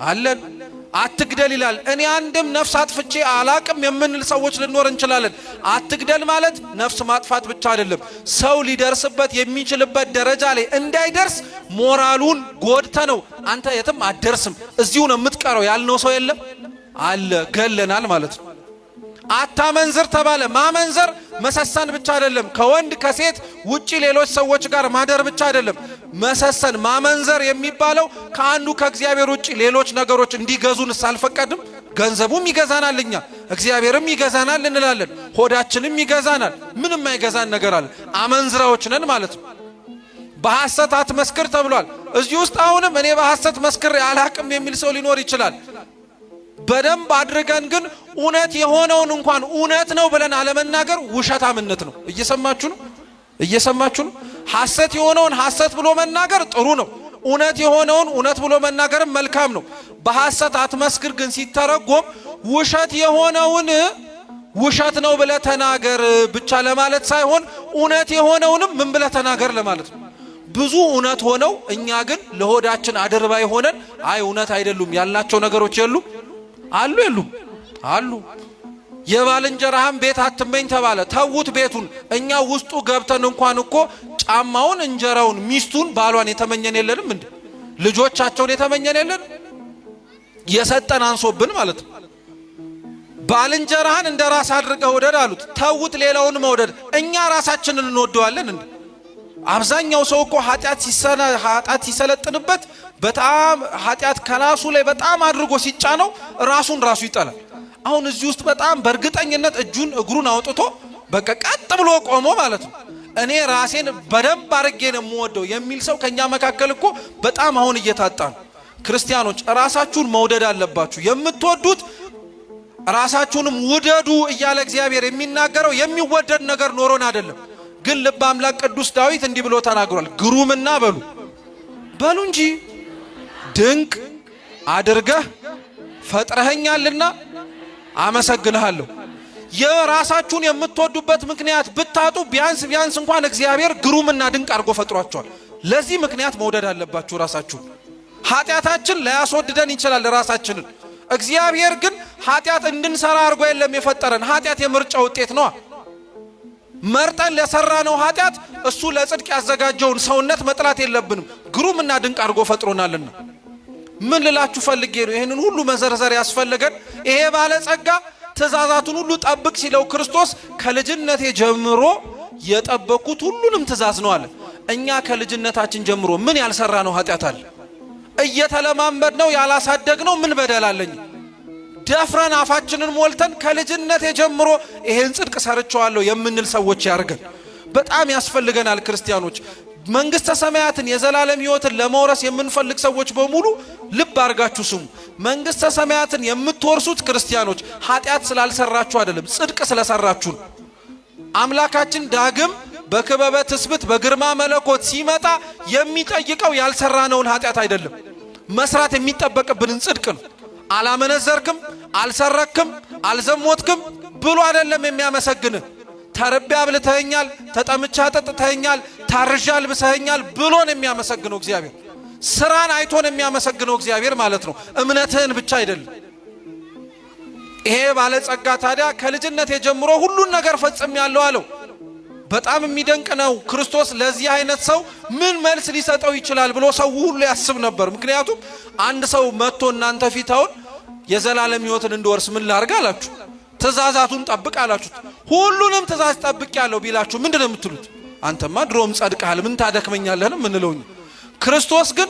አለን። አትግደል ይላል። እኔ አንድም ነፍስ አጥፍቼ አላቅም የምንል ሰዎች ልንኖር እንችላለን። አትግደል ማለት ነፍስ ማጥፋት ብቻ አይደለም፣ ሰው ሊደርስበት የሚችልበት ደረጃ ላይ እንዳይደርስ ሞራሉን ጎድተ ነው አንተ የትም አትደርስም እዚሁ ነው የምትቀረው ያልነው ሰው የለም አለ። ገለናል ማለት ነው። አታመንዝር ተባለ። ማመንዘር መሰሰን ብቻ አይደለም፣ ከወንድ ከሴት ውጪ ሌሎች ሰዎች ጋር ማደር ብቻ አይደለም። መሰሰን ማመንዘር የሚባለው ከአንዱ ከእግዚአብሔር ውጪ ሌሎች ነገሮች እንዲገዙን አልፈቀድም። ገንዘቡም ይገዛናል፣ እኛ እግዚአብሔርም ይገዛናል እንላለን፣ ሆዳችንም ይገዛናል። ምንም አይገዛን ነገር አለ? አመንዝራዎች ነን ማለት ነው። በሐሰት አትመስክር ተብሏል። እዚህ ውስጥ አሁንም እኔ በሐሰት መስክር አላቅም የሚል ሰው ሊኖር ይችላል። በደንብ አድርገን ግን እውነት የሆነውን እንኳን እውነት ነው ብለን አለመናገር ውሸታምነት ነው። እየሰማችሁ ነው? ሐሰት የሆነውን ሐሰት ብሎ መናገር ጥሩ ነው። እውነት የሆነውን እውነት ብሎ መናገርም መልካም ነው። በሐሰት አትመስክር ግን ሲተረጎም ውሸት የሆነውን ውሸት ነው ብለ ተናገር ብቻ ለማለት ሳይሆን እውነት የሆነውንም ምን ብለ ተናገር ለማለት ነው። ብዙ እውነት ሆነው እኛ ግን ለሆዳችን አድርባይ ሆነን አይ እውነት አይደሉም ያልናቸው ነገሮች የሉም አሉ። የባልንጀራህን ቤት አትመኝ ተባለ። ተውት ቤቱን። እኛ ውስጡ ገብተን እንኳን እኮ ጫማውን፣ እንጀራውን፣ ሚስቱን፣ ባሏን የተመኘን የለንም እንዴ? ልጆቻቸውን የተመኘን የለን? የሰጠን አንሶብን ማለት ነው። ባልንጀራህን እንደ ራስ አድርገህ ውደድ አሉት። ተውት ሌላውን መውደድ። እኛ ራሳችንን እንወደዋለን እንዴ? አብዛኛው ሰው እኮ ኃጢአት ሲሰለጥንበት በጣም ኃጢአት ከራሱ ላይ በጣም አድርጎ ሲጫነው ራሱን ይጠላል። አሁን እዚህ ውስጥ በጣም በእርግጠኝነት እጁን እግሩን አውጥቶ በቃ ቀጥ ብሎ ቆሞ ማለት ነው እኔ ራሴን በደንብ አድርጌ ነው የምወደው የሚል ሰው ከኛ መካከል እኮ በጣም አሁን እየታጣ ነው። ክርስቲያኖች ራሳችሁን መውደድ አለባችሁ። የምትወዱት ራሳችሁንም ውደዱ እያለ እግዚአብሔር የሚናገረው የሚወደድ ነገር ኖሮን አይደለም። ግን ልበ አምላክ ቅዱስ ዳዊት እንዲህ ብሎ ተናግሯል። ግሩምና በሉ እንጂ ድንቅ አድርገህ ፈጥረኸኛልና አመሰግንሃለሁ። የራሳችሁን የምትወዱበት ምክንያት ብታጡ ቢያንስ እንኳን እግዚአብሔር ግሩምና ድንቅ አድርጎ ፈጥሯቸዋል። ለዚህ ምክንያት መውደድ አለባችሁ ራሳችሁን። ኃጢአታችን ላያስወድደን ይችላል ራሳችንን። እግዚአብሔር ግን ኃጢአት እንድንሰራ አድርጎ የለም የፈጠረን። ኃጢአት የምርጫ ውጤት ነው። መርጠን ለሰራነው ኃጢአት እሱ ለጽድቅ ያዘጋጀውን ሰውነት መጥላት የለብንም። ግሩምና ድንቅ አድርጎ ፈጥሮናልና። ምን ልላችሁ ፈልጌ ነው ይሄንን ሁሉ መዘርዘር ያስፈልገን? ይሄ ባለጸጋ ትእዛዛቱን ሁሉ ጠብቅ ሲለው ክርስቶስ ከልጅነቴ ጀምሮ የጠበቁት ሁሉንም ትእዛዝ ነው አለ። እኛ ከልጅነታችን ጀምሮ ምን ያልሰራነው ኃጢአት አለ? እየተለማመድነው ያላሳደግነው ምን በደል አለኝ? ደፍረን አፋችንን ሞልተን ከልጅነቴ ጀምሮ ይሄን ጽድቅ ሰርቻለሁ የምንል ሰዎች ያርገን። በጣም ያስፈልገናል ክርስቲያኖች። መንግስተ ሰማያትን የዘላለም ሕይወትን ለመውረስ የምንፈልግ ሰዎች በሙሉ ልብ አርጋችሁ ስሙ። መንግስተ ሰማያትን የምትወርሱት ክርስቲያኖች ኃጢአት ስላልሰራችሁ አይደለም፣ ጽድቅ ስለሰራችሁ ነው። አምላካችን ዳግም በክበበ ትስብእት በግርማ መለኮት ሲመጣ የሚጠይቀው ያልሰራነውን ኃጢአት አይደለም፣ መስራት የሚጠበቅብንን ጽድቅ ነው። አላመነዘርክም፣ አልሰረክም፣ አልዘሞትክም ብሎ አይደለም የሚያመሰግንህ። ተርቤ አብልተኸኛል፣ ተጠምቼ አጠጥተኸኛል፣ ታርዤ አልብሰኸኛል ብሎ ነው የሚያመሰግነው እግዚአብሔር። ስራን አይቶ ነው የሚያመሰግነው እግዚአብሔር ማለት ነው፣ እምነትህን ብቻ አይደለም። ይሄ ባለጸጋ ታዲያ ከልጅነት ጀምሮ ሁሉን ነገር ፈጽሜያለሁ አለው። በጣም የሚደንቅ ነው። ክርስቶስ ለዚህ አይነት ሰው ምን መልስ ሊሰጠው ይችላል ብሎ ሰው ሁሉ ያስብ ነበር። ምክንያቱም አንድ ሰው መጥቶ እናንተ ፊታውን የዘላለም ሕይወትን እንድወርስ ምን ላርግ አላችሁ? ትእዛዛቱን ጠብቅ አላችሁት። ሁሉንም ትእዛዝ ጠብቅ ያለው ቢላችሁ ምንድነው የምትሉት? አንተማ ድሮም ጸድቀሃል ምን ታደክመኛለህ ነው ምንለው። ክርስቶስ ግን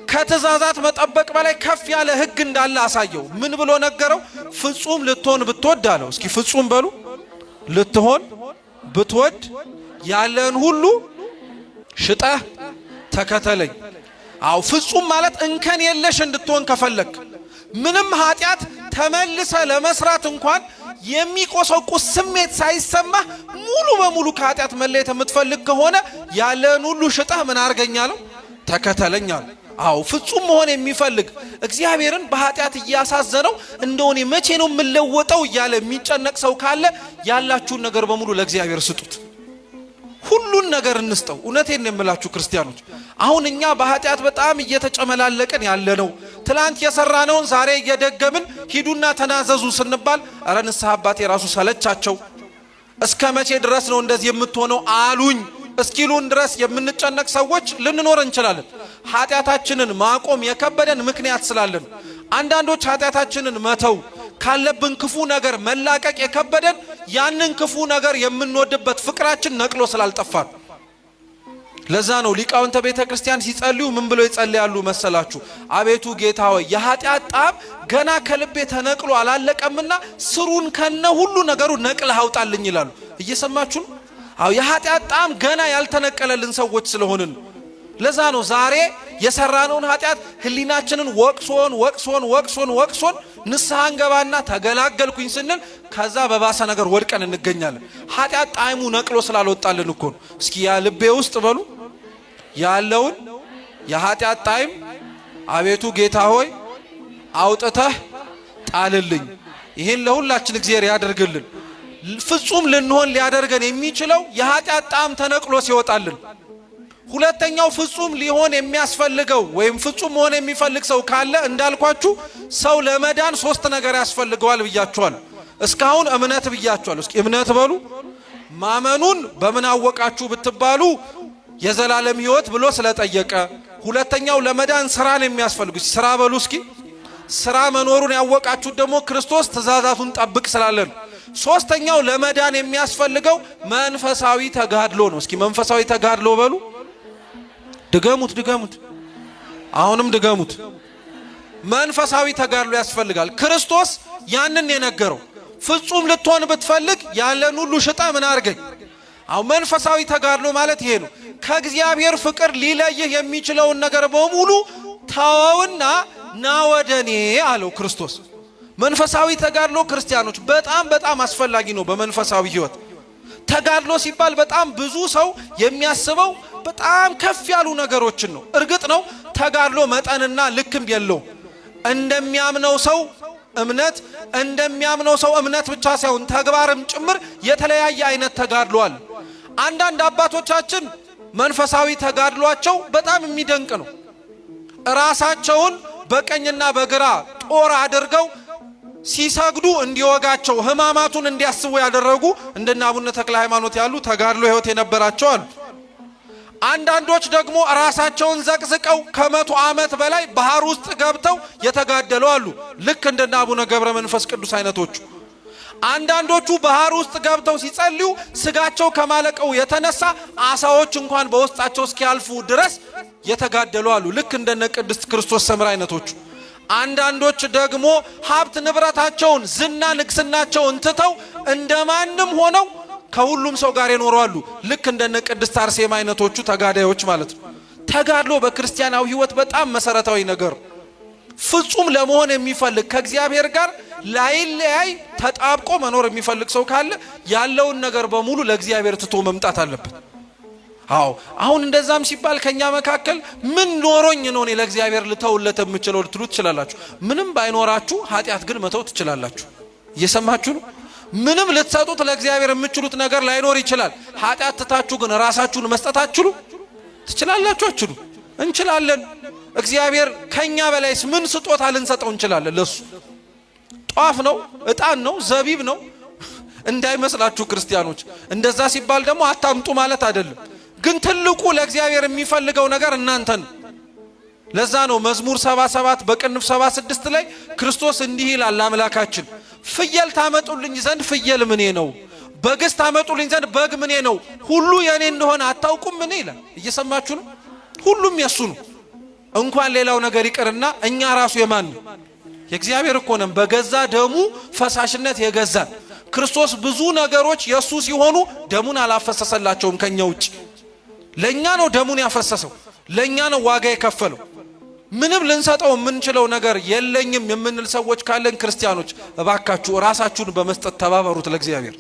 ከትእዛዛት መጠበቅ በላይ ከፍ ያለ ሕግ እንዳለ አሳየው። ምን ብሎ ነገረው? ፍጹም ልትሆን ብትወድ አለው። እስኪ ፍጹም በሉ። ልትሆን ብትወድ ያለን ሁሉ ሽጠህ ተከተለኝ። አው ፍጹም ማለት እንከን የለሽ እንድትሆን ከፈለክ ምንም ኃጢአት ተመልሰ ለመስራት እንኳን የሚቆሰቁስ ስሜት ሳይሰማ ሙሉ በሙሉ ከኃጢአት መለየት የምትፈልግ ከሆነ ያለን ሁሉ ሽጠህ ምን አርገኛለሁ? ተከተለኛል። አው ፍጹም መሆን የሚፈልግ እግዚአብሔርን በኃጢአት እያሳዘነው እንደሆነ መቼ ነው የምለወጠው እያለ የሚጨነቅ ሰው ካለ ያላችሁን ነገር በሙሉ ለእግዚአብሔር ስጡት። ሁሉን ነገር እንስጠው። እውነቴን ነው የምላችሁ ክርስቲያኖች፣ አሁን እኛ በኃጢአት በጣም እየተጨመላለቀን ያለነው ትላንት የሰራነውን ዛሬ እየደገምን ሂዱና ተናዘዙ ስንባል አረ ንስሐ አባቴ ራሱ ሰለቻቸው እስከ መቼ ድረስ ነው እንደዚህ የምትሆነው አሉኝ እስኪሉን ድረስ የምንጨነቅ ሰዎች ልንኖር እንችላለን። ኃጢአታችንን ማቆም የከበደን ምክንያት ስላለን፣ አንዳንዶች ኃጢአታችንን መተው ካለብን ክፉ ነገር መላቀቅ የከበደን ያንን ክፉ ነገር የምንወድበት ፍቅራችን ነቅሎ ስላልጠፋን። ለዛ ነው ሊቃውንተ ቤተ ክርስቲያን ሲጸልዩ ምን ብለው ይጸልያሉ መሰላችሁ? አቤቱ ጌታ ሆይ የኃጢአት ጣም ገና ከልቤ ተነቅሎ አላለቀምና ስሩን ከነ ሁሉ ነገሩ ነቅለህ አውጣልኝ ይላሉ። እየሰማችሁ ነው? አው የኃጢአት ጣም ገና ያልተነቀለልን ሰዎች ስለሆንን ለዛ ነው ዛሬ የሰራነውን ኃጢአት ህሊናችንን ወቅሶን ንስሐ እንገባና ተገላገልኩኝ ስንል ከዛ በባሰ ነገር ወድቀን እንገኛለን። ኃጢአት ጣዕሙ ነቅሎ ስላልወጣልን እኮ ነው። እስኪ ያ ልቤ ውስጥ በሉ ያለውን የኃጢአት ጣዕም አቤቱ ጌታ ሆይ አውጥተህ ጣልልኝ። ይሄን ለሁላችን እግዚአብሔር ያደርግልን። ፍጹም ልንሆን ሊያደርገን የሚችለው የኃጢአት ጣዕም ተነቅሎ ሲወጣልን። ሁለተኛው ፍጹም ሊሆን የሚያስፈልገው ወይም ፍጹም መሆን የሚፈልግ ሰው ካለ እንዳልኳችሁ ሰው ለመዳን 3 ነገር ያስፈልገዋል ብያችኋል። እስካሁን እምነት ብያችኋል። እስኪ እምነት በሉ። ማመኑን በምን አወቃችሁ ብትባሉ የዘላለም ሕይወት ብሎ ስለጠየቀ። ሁለተኛው ለመዳን ስራን የሚያስፈልጉ ስራ በሉ እስኪ። ስራ መኖሩን ያወቃችሁ ደግሞ ክርስቶስ ትእዛዛቱን ጠብቅ ስላለን። ሶስተኛው ለመዳን የሚያስፈልገው መንፈሳዊ ተጋድሎ ነው። እስኪ መንፈሳዊ ተጋድሎ በሉ። ድገሙት አሁንም ድገሙት። መንፈሳዊ ተጋድሎ ያስፈልጋል። ክርስቶስ ያንን የነገረው ፍጹም ልትሆን ብትፈልግ ያለን ሁሉ ሽጣ ምን አርገኝ። አው መንፈሳዊ ተጋድሎ ማለት ይሄ ነው። ከእግዚአብሔር ፍቅር ሊለይህ የሚችለውን ነገር በሙሉ ተወውና ና ወደኔ አለው ክርስቶስ። መንፈሳዊ ተጋድሎ ክርስቲያኖች በጣም አስፈላጊ ነው። በመንፈሳዊ ሕይወት ተጋድሎ ሲባል በጣም ብዙ ሰው የሚያስበው በጣም ከፍ ያሉ ነገሮችን ነው። እርግጥ ነው ተጋድሎ መጠንና ልክም የለው። እንደሚያምነው ሰው እምነት ብቻ ሳይሆን ተግባርም ጭምር የተለያየ አይነት ተጋድሎ አለ። አንዳንድ አባቶቻችን መንፈሳዊ ተጋድሏቸው በጣም የሚደንቅ ነው። ራሳቸውን በቀኝና በግራ ጦር አድርገው ሲሰግዱ እንዲወጋቸው ህማማቱን እንዲያስቡ ያደረጉ እንደና አቡነ ተክለ ሃይማኖት ያሉ ተጋድሎ ህይወት የነበራቸው አሉ። አንዳንዶች ደግሞ ራሳቸውን ዘቅዝቀው ከ100 ዓመት በላይ ባህር ውስጥ ገብተው የተጋደሉ አሉ። ልክ እንደና አቡነ ገብረ መንፈስ ቅዱስ አይነቶቹ። አንዳንዶቹ ባህር ውስጥ ገብተው ሲጸልዩ ስጋቸው ከማለቀው የተነሳ አሳዎች እንኳን በውስጣቸው እስኪያልፉ ድረስ የተጋደሉ አሉ። ልክ እንደነ ቅድስት ክርስቶስ ሰምራ አይነቶቹ። አንዳንዶች ደግሞ ሀብት ንብረታቸውን ዝና ንግስናቸውን ትተው እንደማንም ሆነው ከሁሉም ሰው ጋር ይኖራሉ። ልክ እንደነ ቅድስት አርሴማ አይነቶቹ ተጋዳዮች ማለት ነው። ተጋድሎ በክርስቲያናዊ ህይወት በጣም መሰረታዊ ነገር። ፍጹም ለመሆን የሚፈልግ ከእግዚአብሔር ጋር ላይለያይ ተጣብቆ መኖር የሚፈልግ ሰው ካለ ያለውን ነገር በሙሉ ለእግዚአብሔር ትቶ መምጣት አለበት። አዎ አሁን እንደዛም ሲባል ከኛ መካከል ምን ኖሮኝ ነው እኔ ለእግዚአብሔር ልተውለት የምችለው ልትሉ ትችላላችሁ። ምንም ባይኖራችሁ ኃጢአት ግን መተው ትችላላችሁ። እየሰማችሁ ነው? ምንም ልትሰጡት ለእግዚአብሔር የምችሉት ነገር ላይኖር ይችላል። ኃጢአት ትታችሁ ግን ራሳችሁን መስጠት ትችላላችሁ? እንችላለን። እግዚአብሔር ከኛ በላይስ ምን ስጦታ ልንሰጠው እንችላለን? ለሱ ጧፍ ነው፣ ዕጣን ነው፣ ዘቢብ ነው እንዳይመስላችሁ ክርስቲያኖች። እንደዛ ሲባል ደግሞ አታምጡ ማለት አይደለም። ግን ትልቁ ለእግዚአብሔር የሚፈልገው ነገር እናንተን። ለዛ ነው መዝሙር 77 በቅንፍ 76 ላይ ክርስቶስ እንዲህ ይላል አምላካችን፣ ፍየል ታመጡልኝ ዘንድ ፍየል ምኔ ነው፣ በግስ ታመጡልኝ ዘንድ በግ ምኔ ነው፣ ሁሉ የኔ እንደሆነ አታውቁም ምን ይላል። እየሰማችሁ ነው? ሁሉም የሱ ነው። እንኳን ሌላው ነገር ይቅርና እኛ ራሱ የማን ነው? የእግዚአብሔር እኮ ነን። በገዛ ደሙ ፈሳሽነት የገዛን ክርስቶስ ብዙ ነገሮች የሱ ሲሆኑ ደሙን አላፈሰሰላቸውም ከኛ ውጭ። ለኛ ነው ደሙን ያፈሰሰው፣ ለኛ ነው ዋጋ የከፈለው። ምንም ልንሰጠው የምንችለው ነገር የለኝም የምንል ሰዎች ካለን ክርስቲያኖች እባካችሁ ራሳችሁን በመስጠት ተባበሩት ለእግዚአብሔር።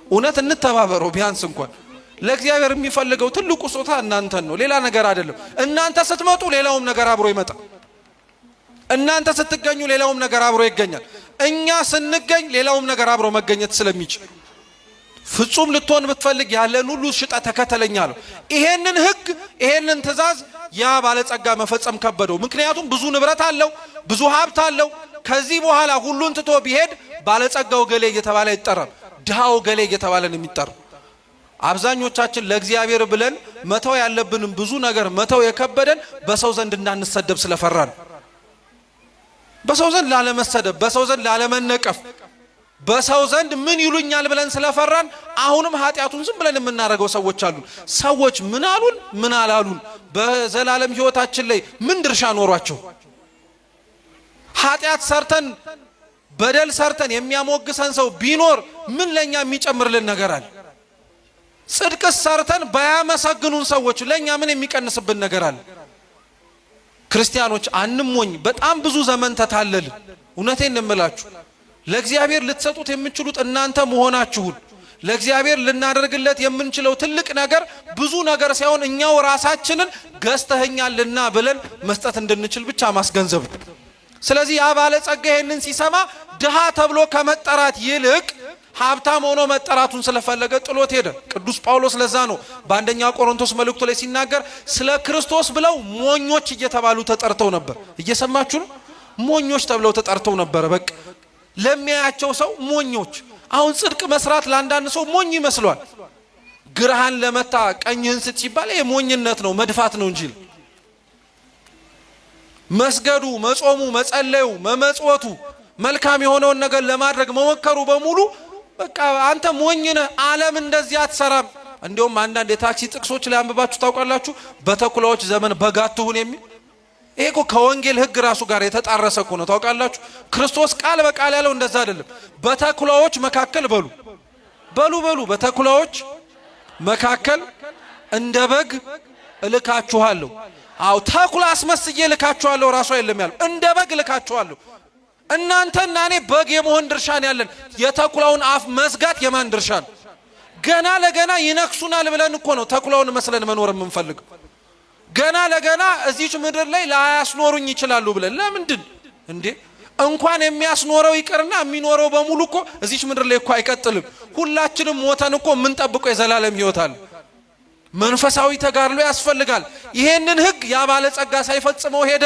እውነት እንተባበረው። ቢያንስ እንኳን ለእግዚአብሔር የሚፈልገው ትልቁ ስጦታ እናንተን ነው፣ ሌላ ነገር አይደለም። እናንተ ስትመጡ ሌላውም ነገር አብሮ ይመጣል። እናንተ ስትገኙ ሌላውም ነገር አብሮ ይገኛል። እኛ ስንገኝ ሌላውም ነገር አብሮ መገኘት ስለሚችል ፍጹም ልትሆን ብትፈልግ ያለን ሁሉ ሽጠ ተከተለኝ አለው። ይሄንን ህግ ይሄንን ትእዛዝ ያ ባለጸጋ መፈጸም ከበደው። ምክንያቱም ብዙ ንብረት አለው፣ ብዙ ሀብት አለው። ከዚህ በኋላ ሁሉን ትቶ ቢሄድ ባለጸጋው ገሌ እየተባለ ይጠራል፣ ድሃው ገሌ እየተባለ ነው የሚጠራው። አብዛኞቻችን ለእግዚአብሔር ብለን መተው ያለብንም ብዙ ነገር መተው የከበደን በሰው ዘንድ እንዳንሰደብ ስለፈራን፣ በሰው ዘንድ ላለመሰደብ፣ በሰው ዘንድ ላለመነቀፍ፣ በሰው ዘንድ ምን ይሉኛል ብለን ስለፈራን አሁንም ኃጢያቱን ዝም ብለን የምናደርገው ሰዎች አሉ። ሰዎች ምን አሉን ምን አላሉን በዘላለም ህይወታችን ላይ ምን ድርሻ ኖሯቸው? ኃጢያት ሰርተን በደል ሰርተን የሚያሞግሰን ሰው ቢኖር ምን ለኛ የሚጨምርልን ነገር አለ? ጽድቅስ ሰርተን ባያመሰግኑን ሰዎች ለኛ ምን የሚቀንስብን ነገር አለ? ክርስቲያኖች አንሞኝ። በጣም ብዙ ዘመን ተታለልን። እውነቴን እንምላችሁ ለእግዚአብሔር ልትሰጡት የምትችሉት እናንተ መሆናችሁን ለእግዚአብሔር ልናደርግለት የምንችለው ትልቅ ነገር ብዙ ነገር ሳይሆን እኛው ራሳችንን ገዝተኸኛልና ብለን መስጠት እንድንችል ብቻ ማስገንዘብ። ስለዚህ ያ ባለጸጋ ይሄንን ሲሰማ ድሃ ተብሎ ከመጠራት ይልቅ ሀብታም ሆኖ መጠራቱን ስለፈለገ ጥሎት ሄደ። ቅዱስ ጳውሎስ ለዛ ነው በአንደኛ ቆሮንቶስ መልእክቱ ላይ ሲናገር ስለ ክርስቶስ ብለው ሞኞች እየተባሉ ተጠርተው ነበር። እየሰማችሁ ነው? ሞኞች ተብለው ተጠርተው ነበር። በቃ ለሚያያቸው ሰው ሞኞች። አሁን ጽድቅ መስራት ለአንዳንድ ሰው ሞኝ ይመስሏል። ግራህን ለመታ ቀኝህን ስጥ ሲባል ይሄ ሞኝነት ነው፣ መድፋት ነው እንጂ መስገዱ፣ መጾሙ፣ መጸለዩ፣ መመጽወቱ፣ መልካም የሆነውን ነገር ለማድረግ መሞከሩ በሙሉ በቃ አንተ ሞኝ ነህ፣ ዓለም እንደዚህ አትሰራም። እንዲሁም አንዳንድ የታክሲ ጥቅሶች ላይ አንብባችሁ ታውቃላችሁ። በተኩላዎች ዘመን በግ አትሁን የሚል ይሄ እኮ ከወንጌል ህግ ራሱ ጋር የተጣረሰ እኮ ነው። ታውቃላችሁ ክርስቶስ ቃል በቃል ያለው እንደዛ አይደለም። በተኩላዎች መካከል በሉ በተኩላዎች መካከል እንደ በግ እልካችኋለሁ። አው ተኩላ አስመስዬ እልካችኋለሁ ራሱ አይደለም ያለው፣ እንደ በግ እልካችኋለሁ። እናንተና እኔ በግ የመሆን ድርሻ ነው ያለን። የተኩላውን አፍ መዝጋት የማን ድርሻ ነው? ገና ለገና ይነክሱናል ብለን እኮ ነው ተኩላውን መስለን መኖር የምንፈልገው። ገና ለገና እዚች ምድር ላይ ላያስኖሩኝ ይችላሉ ብለን ለምንድን እንዴ? እንኳን የሚያስኖረው ይቅርና የሚኖረው በሙሉ እኮ እዚች ምድር ላይ እኮ አይቀጥልም። ሁላችንም ሞተን እኮ የምንጠብቀው የዘላለም ህይወት አለ። መንፈሳዊ ተጋድሎ ያስፈልጋል። ይሄንን ህግ ያ ባለጸጋ ሳይፈጽመው ሄደ።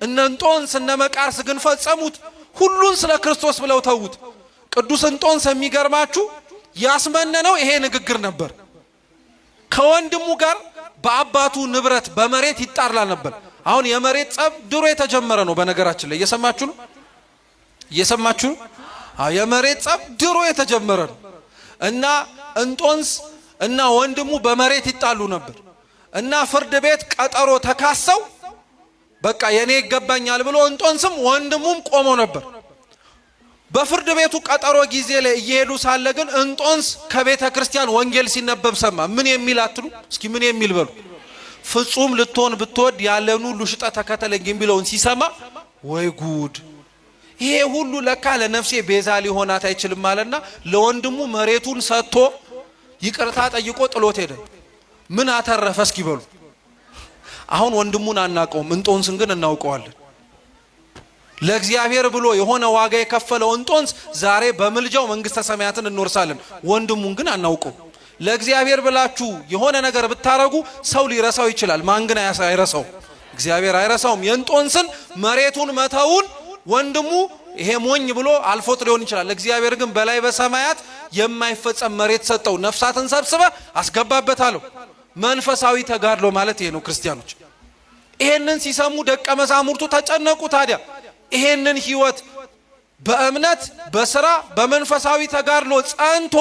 እነ እንጦንስ እነ መቃርስ ግን ፈጸሙት። ሁሉን ስለ ክርስቶስ ብለው ተዉት። ቅዱስ እንጦንስ የሚገርማችሁ ያስመነነው ይሄ ንግግር ነበር። ከወንድሙ ጋር በአባቱ ንብረት በመሬት ይጣላ ነበር። አሁን የመሬት ጸብ ድሮ የተጀመረ ነው። በነገራችን ላይ እየሰማችሁ ነው? የመሬት ጸብ ድሮ የተጀመረ ነው እና እንጦንስ እና ወንድሙ በመሬት ይጣሉ ነበር እና ፍርድ ቤት ቀጠሮ ተካሰው በቃ የኔ ይገባኛል ብሎ እንጦንስም ወንድሙም ቆሞ ነበር። በፍርድ ቤቱ ቀጠሮ ጊዜ ላይ እየሄዱ ሳለ ግን እንጦንስ ከቤተ ክርስቲያን ወንጌል ሲነበብ ሰማ። ምን የሚል አትሉ? እስኪ ምን የሚል በሉ። ፍጹም ልትሆን ብትወድ ያለን ሁሉ ሽጠ ተከተለኝ የሚለውን ሲሰማ ወይ ጉድ! ይሄ ሁሉ ለካ ለነፍሴ ቤዛ ሊሆናት አይችልም ማለትና ለወንድሙ መሬቱን ሰጥቶ ይቅርታ ጠይቆ ጥሎት ሄደ። ምን አተረፈ እስኪ በሉ። አሁን ወንድሙን አናውቀውም፣ እንጦንስን ግን እናውቀዋለን። ለእግዚአብሔር ብሎ የሆነ ዋጋ የከፈለው እንጦንስ ዛሬ በምልጃው መንግስተ ሰማያትን እንወርሳለን። ወንድሙን ግን አናውቀው። ለእግዚአብሔር ብላችሁ የሆነ ነገር ብታረጉ ሰው ሊረሳው ይችላል። ማን ግን አይረሳው? እግዚአብሔር አይረሳውም። የእንጦንስን መሬቱን መተውን ወንድሙ ይሄ ሞኝ ብሎ አልፎት ሊሆን ይችላል። እግዚአብሔር ግን በላይ በሰማያት የማይፈጸም መሬት ሰጠው። ነፍሳትን ሰብስበ አስገባበታለሁ። መንፈሳዊ ተጋድሎ ማለት ይሄ ነው ክርስቲያኖች። ይሄንን ሲሰሙ ደቀ መዛሙርቱ ተጨነቁ። ታዲያ ይሄንን ህይወት በእምነት በስራ በመንፈሳዊ ተጋድሎ ጸንቶ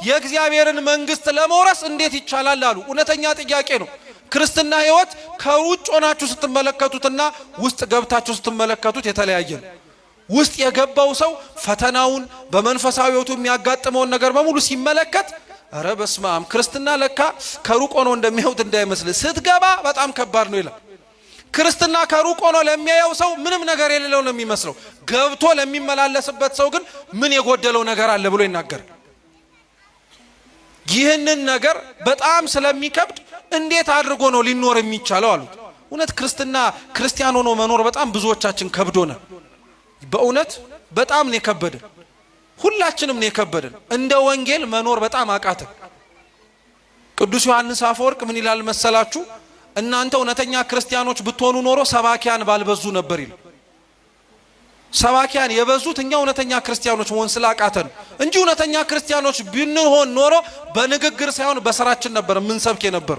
የእግዚአብሔርን መንግስት ለመውረስ እንዴት ይቻላል አሉ። እውነተኛ ጥያቄ ነው። ክርስትና ህይወት ከውጭ ሆናችሁ ስትመለከቱትና ውስጥ ገብታችሁ ስትመለከቱት የተለያየ ነው። ውስጥ የገባው ሰው ፈተናውን በመንፈሳዊ ህይወቱ የሚያጋጥመውን ነገር በሙሉ ሲመለከት አረ በስመ አብ ክርስትና ለካ ከሩቅ ሆኖ እንደሚያዩት እንዳይመስል ስትገባ በጣም ከባድ ነው ይላል። ክርስትና ከሩቅ ሆኖ ለሚያየው ሰው ምንም ነገር የሌለው ነው የሚመስለው። ገብቶ ለሚመላለስበት ሰው ግን ምን የጎደለው ነገር አለ ብሎ ይናገራል። ይህንን ነገር በጣም ስለሚከብድ እንዴት አድርጎ ነው ሊኖር የሚቻለው አሉት። እውነት ክርስቲያን ሆኖ መኖር በጣም ብዙዎቻችን ከብዶናል። በእውነት በጣም ነው የከበደ። ሁላችንም ነው የከበደን። እንደ ወንጌል መኖር በጣም አቃተን። ቅዱስ ዮሐንስ አፈወርቅ ምን ይላል መሰላችሁ? እናንተ እውነተኛ ክርስቲያኖች ብትሆኑ ኖሮ ሰባኪያን ባልበዙ ነበር ይላል። ሰባኪያን የበዙት እኛ እውነተኛ ክርስቲያኖች መሆን ስላቃተን እንጂ እውነተኛ ክርስቲያኖች ብንሆን ኖሮ በንግግር ሳይሆን በስራችን ነበር ምን ሰብክ ነበር።